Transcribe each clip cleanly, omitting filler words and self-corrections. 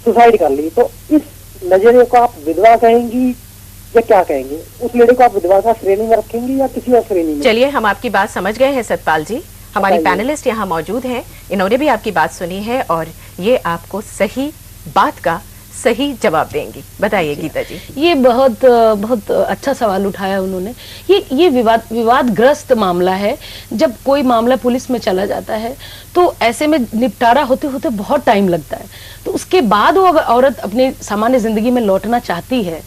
Suicide कर ली, तो इस नजरिए को आप विधवा कहेंगी या क्या कहेंगे? उस लेडी को आप विधवा का श्रेणी में रखेंगी या किसी और श्रेणी में? चलिए, हम आपकी बात समझ गए हैं सतपाल जी। हमारी पैनलिस्ट यहाँ मौजूद हैं, इन्होंने भी आपकी बात सुनी है और ये आपको सही बात का सही जवाब देंगी। बताइए गीता जी। ये बहुत बहुत अच्छा सवाल उठाया उन्होंने। ये विवादग्रस्त मामला है। जब कोई मामला पुलिस में चला जाता है तो ऐसे में निपटारा होते होते बहुत टाइम लगता है। तो उसके बाद वो अगर औरत अपनी सामान्य जिंदगी में लौटना चाहती है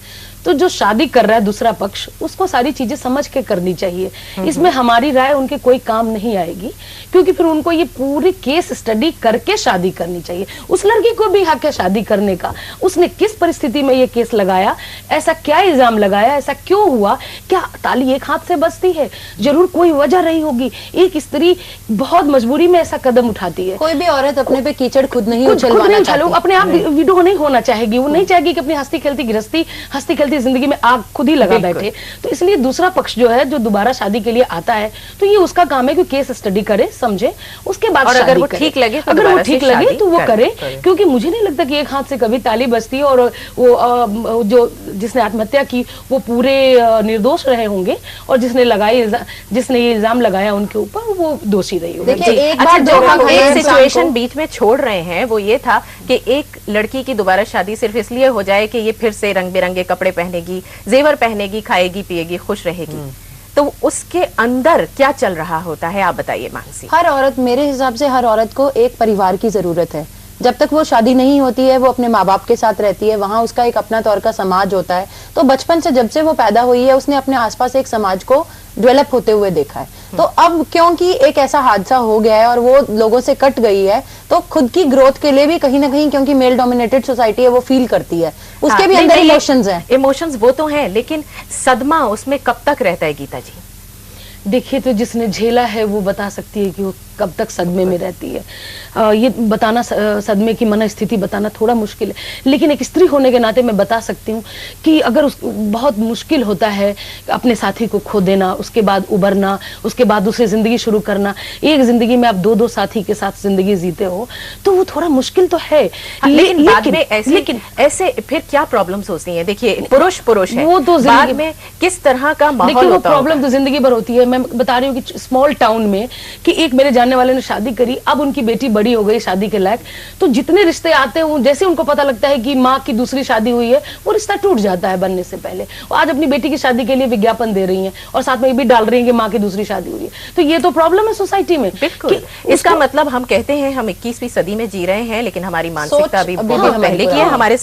तो जो शादी कर रहा है दूसरा पक्ष, उसको सारी चीजें समझ के करनी चाहिए। इसमें हमारी राय उनके कोई काम नहीं आएगी, क्योंकि फिर उनको ये पूरी केस स्टडी करके शादी करनी चाहिए। उस लड़की को भी हक है शादी करने का। उसने किस परिस्थिति में ये केस लगाया, ऐसा क्या इल्जाम लगाया, ऐसा क्यों हुआ, क्या ताली एक हाथ से बजती है? जरूर कोई वजह रही होगी। एक स्त्री बहुत मजबूरी में ऐसा कदम उठाती है। कोई भी औरत अपने पे कीचड़ खुद नहीं उछलवाना चाहती, अपने आप विडो नहीं होना चाहेगी। वो नहीं चाहेगी कि अपनी हंसती खेलती गृहस्थी, हंसती खेलती जिंदगी में आग खुद ही लगा बैठे। तो इसलिए दूसरा पक्ष जो है, जो दोबारा शादी के लिए आता है, तो ये उसका काम है कि केस स्टडी करे, समझे, उसके बाद और अगर वो ठीक लगे तो अगर वो ठीक लगे तो वो करे। क्योंकि मुझे नहीं लगता कि एक हाथ से कभी ताली बजती है। और वो जो जिसने आत्महत्या की वो पूरे निर्दोष रहे होंगे, और जिसने ये इल्जाम लगाया उनके ऊपर वो दोषी रही होगी। देखिए, अच्छा, जो हम एक सिचुएशन बीच में छोड़ रहे हैं वो ये था कि एक लड़की की दोबारा शादी सिर्फ इसलिए हो जाए कि ये फिर से रंग बिरंगे कपड़े पहनेगी, जेवर पहनेगी, खाएगी पिएगी, खुश रहेगी। तो उसके अंदर क्या चल रहा होता है, आप बताइए मानसी। हर औरत, मेरे हिसाब से हर औरत को एक परिवार की जरूरत है। जब तक वो शादी नहीं होती है, वो अपने माँ बाप के साथ रहती है, वहां उसका एक अपना तौर का समाज होता है। तो बचपन से जब से वो पैदा हुई है, उसने अपने आसपास एक समाज को डेवलप होते हुए देखा है। तो अब क्योंकि एक ऐसा हादसा हो गया है और वो लोगों से कट गई है, तो खुद की ग्रोथ के लिए भी कहीं ना कहीं, क्योंकि मेल डोमिनेटेड सोसाइटी है, वो फील करती है। उसके भी अंदर इमोशंस हैं। इमोशंस वो तो हैं, लेकिन सदमा उसमें कब तक रहता है गीता जी? देखिए, तो जिसने झेला है वो बता सकती है कि वो कब तक सदमे में रहती है। ये बताना, सदमे की मनस्थिति बताना थोड़ा मुश्किल है, लेकिन एक स्त्री होने के नाते मैं बता सकती हूँ कि अगर बहुत मुश्किल होता है अपने साथी को खो देना, उसके बाद उबरना, उसके बाद दूसरी जिंदगी शुरू करना। एक जिंदगी में आप दो साथी के साथ जिंदगी जीते हो तो वो थोड़ा मुश्किल तो है। लेकिन बाद में ऐसे फिर क्या प्रॉब्लम्स होती हैं? देखिए, पुरुष है, वो तो बाद में किस तरह का माहौल होता है? वो प्रॉब्लम तो जिंदगी भर होती है। मैं बता रही हूँ कि स्मॉल टाउन में कि एक मेरे जानने वाले ने शादी करी, अब उनकी बेटी बड़ी हो गई शादी के लायक, तो जितने रिश्ते आते हैं जैसे उनको पता लगता है कि माँ की दूसरी शादी हुई है, वो रिश्ता टूट जाता है बनने से पहले। और आज अपनी बेटी की शादी के लिए विज्ञापन दे रही हैं और साथ में ये भी डाल रही हैं कि माँ की दूसरी शादी हुई है। तो ये तो प्रॉब्लम है सोसाइटी में। बिल्कुल। इसका मतलब हम कहते हैं हम 21वीं सदी में जी रहे हैं, लेकिन हमारी मानसिकता अभी बहुत पहले की है। हमारे